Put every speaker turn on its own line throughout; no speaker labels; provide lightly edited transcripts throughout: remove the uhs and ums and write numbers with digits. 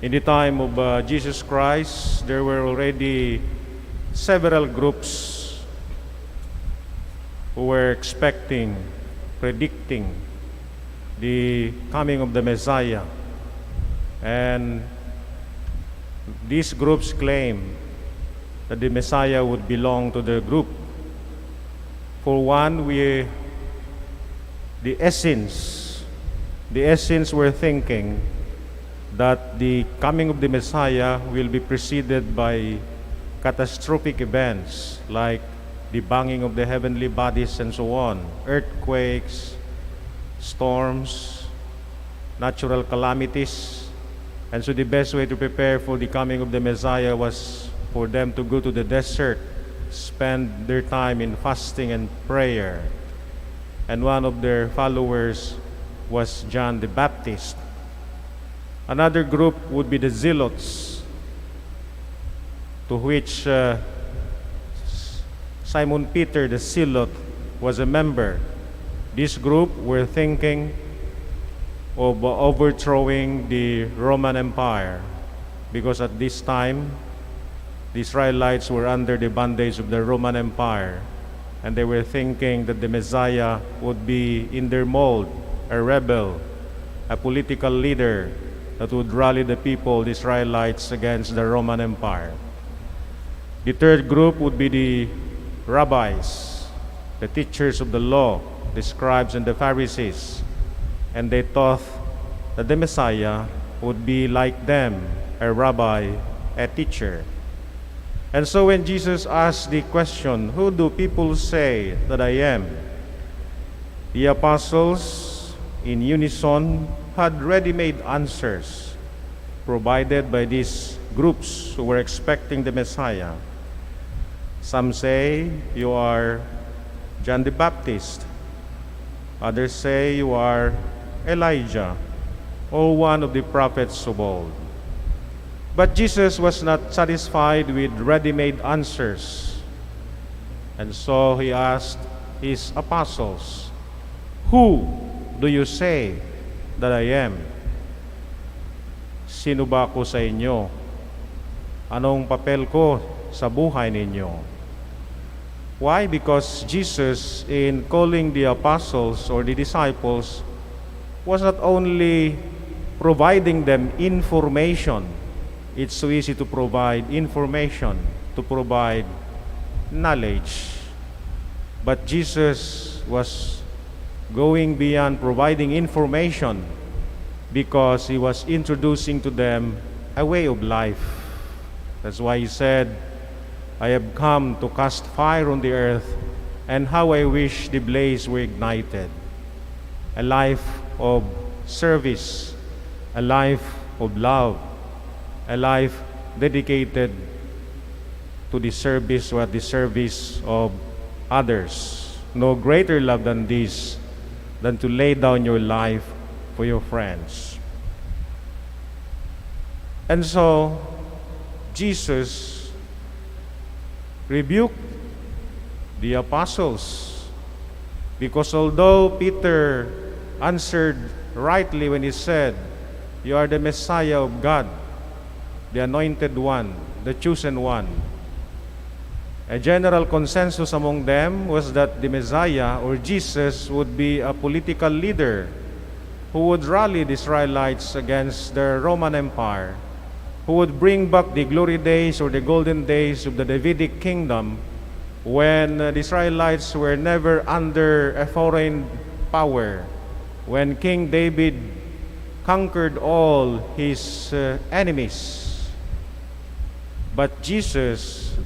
In the time of Jesus Christ, there were already several groups who were expecting, predicting the coming of the Messiah. And these groups claim that the Messiah would belong to their group. For one, the essence were thinking that the coming of the Messiah will be preceded by catastrophic events like the banging of the heavenly bodies and so on, earthquakes, storms, natural calamities. And so the best way to prepare for the coming of the Messiah was for them to go to the desert, spend their time in fasting and prayer. And one of their followers was John the Baptist. Another group would be the Zealots, to which Simon Peter the Zealot was a member. This group were thinking of overthrowing the Roman Empire, because at this time the Israelites were under the bondage of the Roman Empire, and they were thinking that the Messiah would be in their mold, a rebel, a political leader that would rally the people, the Israelites, against the Roman Empire. The third group would be the rabbis, the teachers of the law, the scribes and the Pharisees, and they thought that the Messiah would be like them, a rabbi, a teacher. And so when Jesus asked the question, "Who do people say that I am?" the apostles, in unison, had ready-made answers provided by these groups who were expecting the Messiah. Some say, "You are John the Baptist." Others say, "You are Elijah, or one of the prophets of old." But Jesus was not satisfied with ready-made answers. And so he asked his apostles, "Who do you say that I am?" Sino ba ako sa inyo? Anong papel ko sa buhay ninyo? Why? Because Jesus, in calling the apostles or the disciples, was not only providing them information. It's so easy to provide information, to provide knowledge. But Jesus was going beyond providing information, because he was introducing to them a way of life. That's why he said, "I have come to cast fire on the earth, and how I wish the blaze were ignited." A life of service, a life of love, a life dedicated to the service or at the service of others. No greater love than this, than to lay down your life for your friends. And so, Jesus rebuked the apostles, because although Peter answered rightly when he said, "You are the Messiah of God, the anointed one, the chosen one," a general consensus among them was that the Messiah, or Jesus, would be a political leader who would rally the Israelites against the Roman Empire, who would bring back the glory days or the golden days of the Davidic kingdom, when the Israelites were never under a foreign power, when King David conquered all his enemies. But Jesus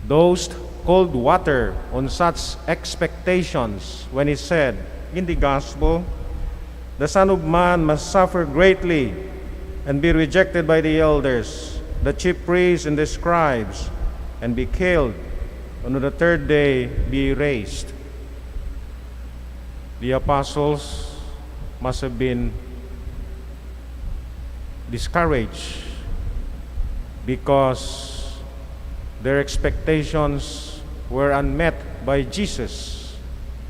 dosed cold water on such expectations when he said in the gospel, "The Son of Man must suffer greatly and be rejected by the elders, the chief priests and the scribes, and be killed, and on the third day be raised." The apostles must have been discouraged, because their expectations were unmet by Jesus.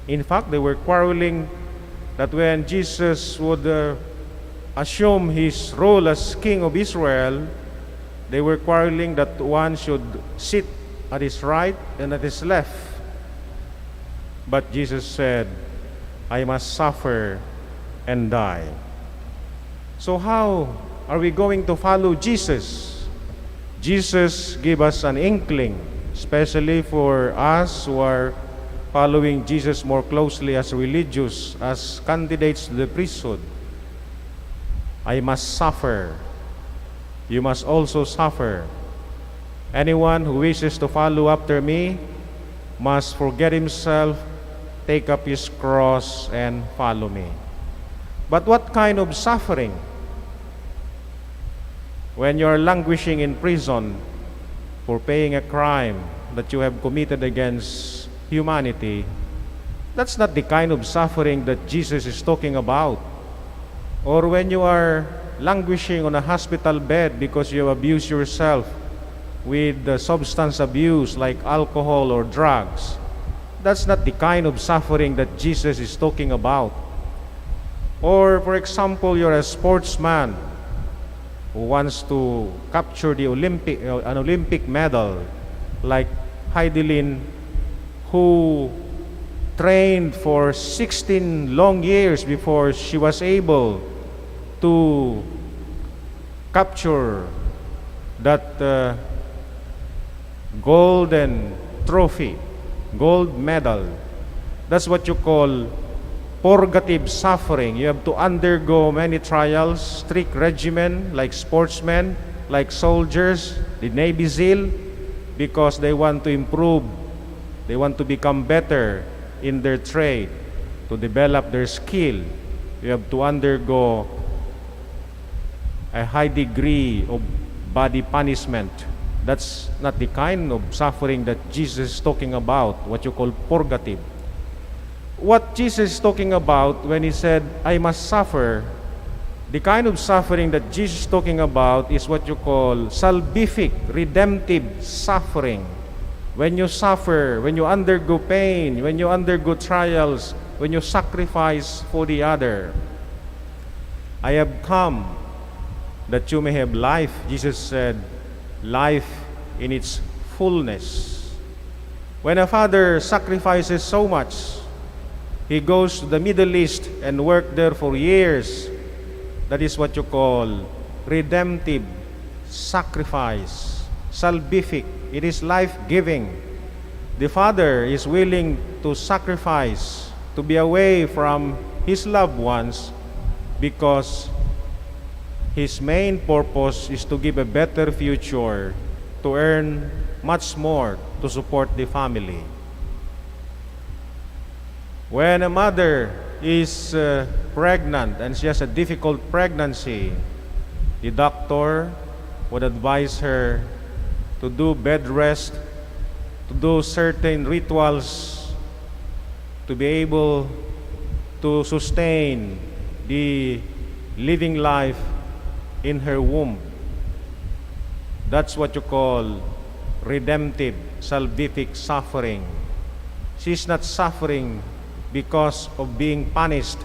In fact, they were quarreling that when Jesus would assume his role as king of Israel, they were quarreling that one should sit at his right and at his left. But Jesus said, I must suffer and die. So how are we going to follow Jesus? Jesus gave us an inkling, especially for us who are following Jesus more closely as religious, as candidates to the priesthood. I must suffer. You must also suffer. Anyone who wishes to follow after me must forget himself, take up his cross, and follow me. But what kind of suffering? When you are languishing in prison for paying a crime that you have committed against humanity, that's not the kind of suffering that Jesus is talking about. Or when you are languishing on a hospital bed because you have abused yourself with substance abuse like alcohol or drugs, that's not the kind of suffering that Jesus is talking about. Or, for example, you're a sportsman who wants to capture the an Olympic medal, like Heidelin, who trained for 16 long years before she was able to capture that golden trophy, gold medal. That's what you call purgative suffering. You have to undergo many trials, strict regimen, like sportsmen, like soldiers, the Navy SEAL, because they want to improve, they want to become better in their trade, to develop their skill. You have to undergo a high degree of body punishment. That's not the kind of suffering that Jesus is talking about, what you call purgative. What Jesus is talking about when he said, I must suffer, the kind of suffering that Jesus is talking about is what you call salvific, redemptive suffering. When you suffer, when you undergo pain, when you undergo trials, when you sacrifice for the other. I have come that you may have life, Jesus said, life in its fullness. When a father sacrifices so much, he goes to the Middle East and works there for years. That is what you call redemptive sacrifice, salvific. It is life-giving. The father is willing to sacrifice, to be away from his loved ones, because his main purpose is to give a better future, to earn much more to support the family. When a mother is pregnant and she has a difficult pregnancy, the doctor would advise her to do bed rest, to do certain rituals to be able to sustain the living life in her womb. That's what you call redemptive, salvific suffering. She's not suffering because of being punished.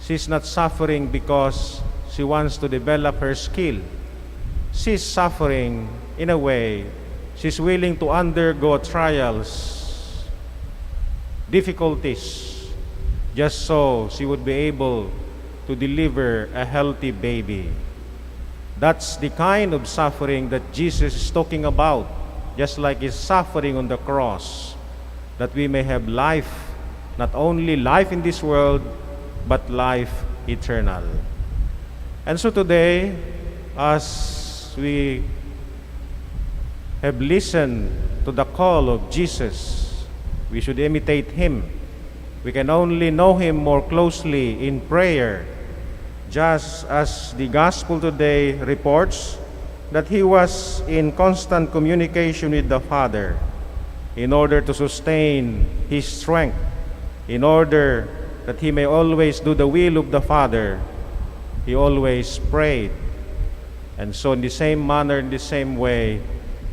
She's not suffering because she wants to develop her skill. She's suffering in a way, she's willing to undergo trials, difficulties, just so she would be able to deliver a healthy baby. That's the kind of suffering that Jesus is talking about, just like his suffering on the cross, that we may have life, not only life in this world, but life eternal. And so today, as we have listened to the call of Jesus, we should imitate him. We can only know him more closely in prayer, just as the gospel today reports that he was in constant communication with the Father in order to sustain his strength, in order that he may always do the will of the Father. He always prayed. And so in the same manner, in the same way,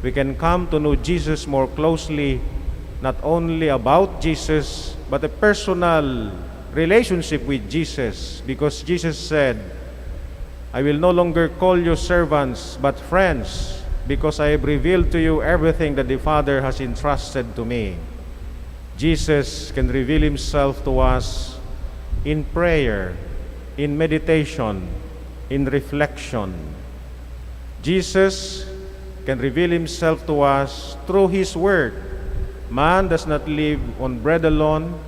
we can come to know Jesus more closely, not only about Jesus, but a personal relationship with Jesus, because Jesus said, I will no longer call you servants, but friends, because I have revealed to you everything that the Father has entrusted to me. Jesus can reveal himself to us in prayer, in meditation, in reflection. Jesus can reveal himself to us through his word. Man does not live on bread alone,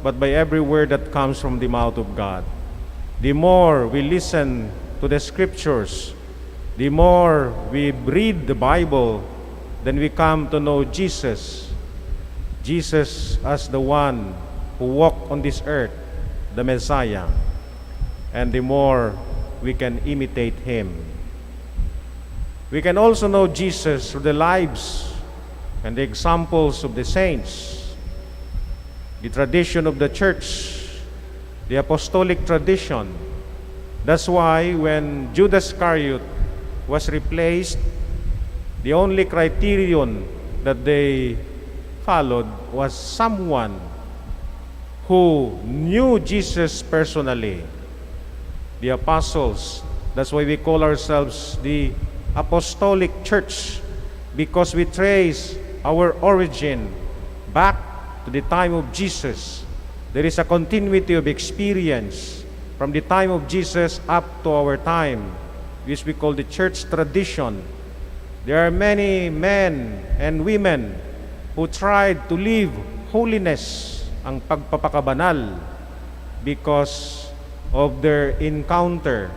but by every word that comes from the mouth of God. The more we listen to the scriptures, the more we read the Bible, then we come to know Jesus. Jesus as the one who walked on this earth, the Messiah. And the more we can imitate him. We can also know Jesus through the lives and the examples of the saints, the tradition of the church, the apostolic tradition. That's why when Judas Iscariot was replaced, the only criterion that they followed was someone who knew Jesus personally. The apostles. That's why we call ourselves the apostolic church, because we trace our origin back to the time of Jesus. There is a continuity of experience from the time of Jesus up to our time, which we call the church tradition. There are many men and women who tried to live holiness, ang pagpapakabanal, because of their encounter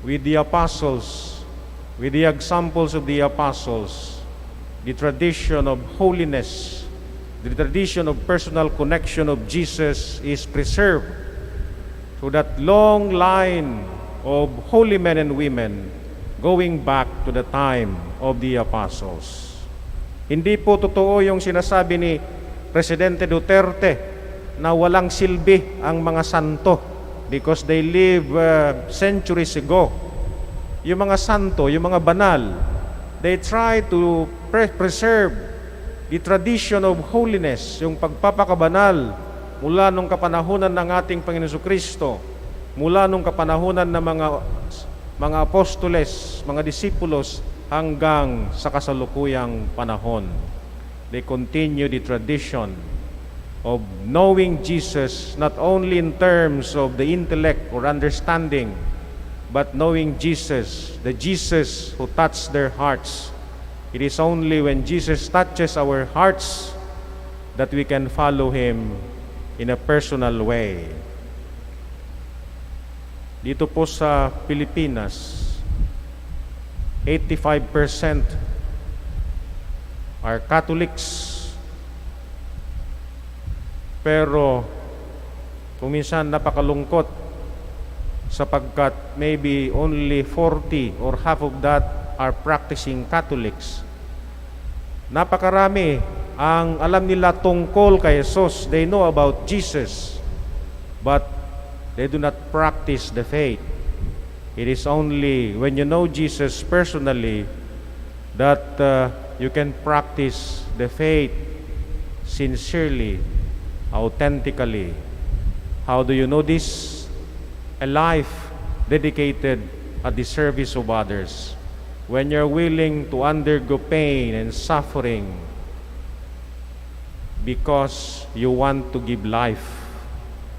with the apostles, with the examples of the apostles. The tradition of holiness, the tradition of personal connection of Jesus is preserved. So that long line of holy men and women going back to the time of the apostles. Hindi po totoo yung sinasabi ni Presidente Duterte na walang silbi ang mga santo because they live centuries ago. Yung mga santo, yung mga banal, they try to preserve the tradition of holiness, yung pagpapakabanal mula nung kapanahunan ng ating Panginoon Jesucristo, mula nung kapanahunan ng mga apostoles, mga disipulos, hanggang sa kasalukuyang panahon. They continue the tradition of knowing Jesus not only in terms of the intellect or understanding, but knowing Jesus, the Jesus who touched their hearts. It is only when Jesus touches our hearts that we can follow him in a personal way. Dito po sa Pilipinas, 85% are Catholics. Pero kung minsan napakalungkot sapagkat maybe only 40 or half of that are practicing Catholics. Napakarami ang alam nila tungkol kay Jesus. They know about Jesus, but they do not practice the faith. It is only when you know Jesus personally that you can practice the faith sincerely, authentically. How do you know this? A life dedicated at the service of others. When you're willing to undergo pain and suffering because you want to give life,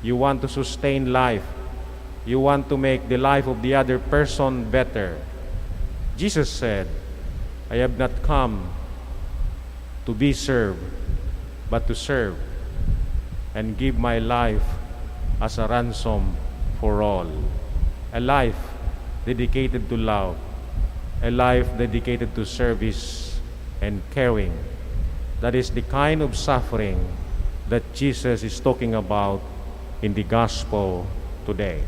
you want to sustain life, you want to make the life of the other person better. Jesus said, I have not come to be served, but to serve and give my life as a ransom for all. A life dedicated to love, a life dedicated to service and caring. That is the kind of suffering that Jesus is talking about in the gospel today.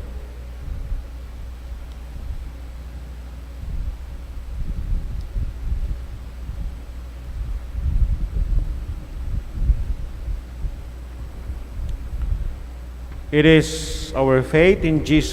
It is our faith in Jesus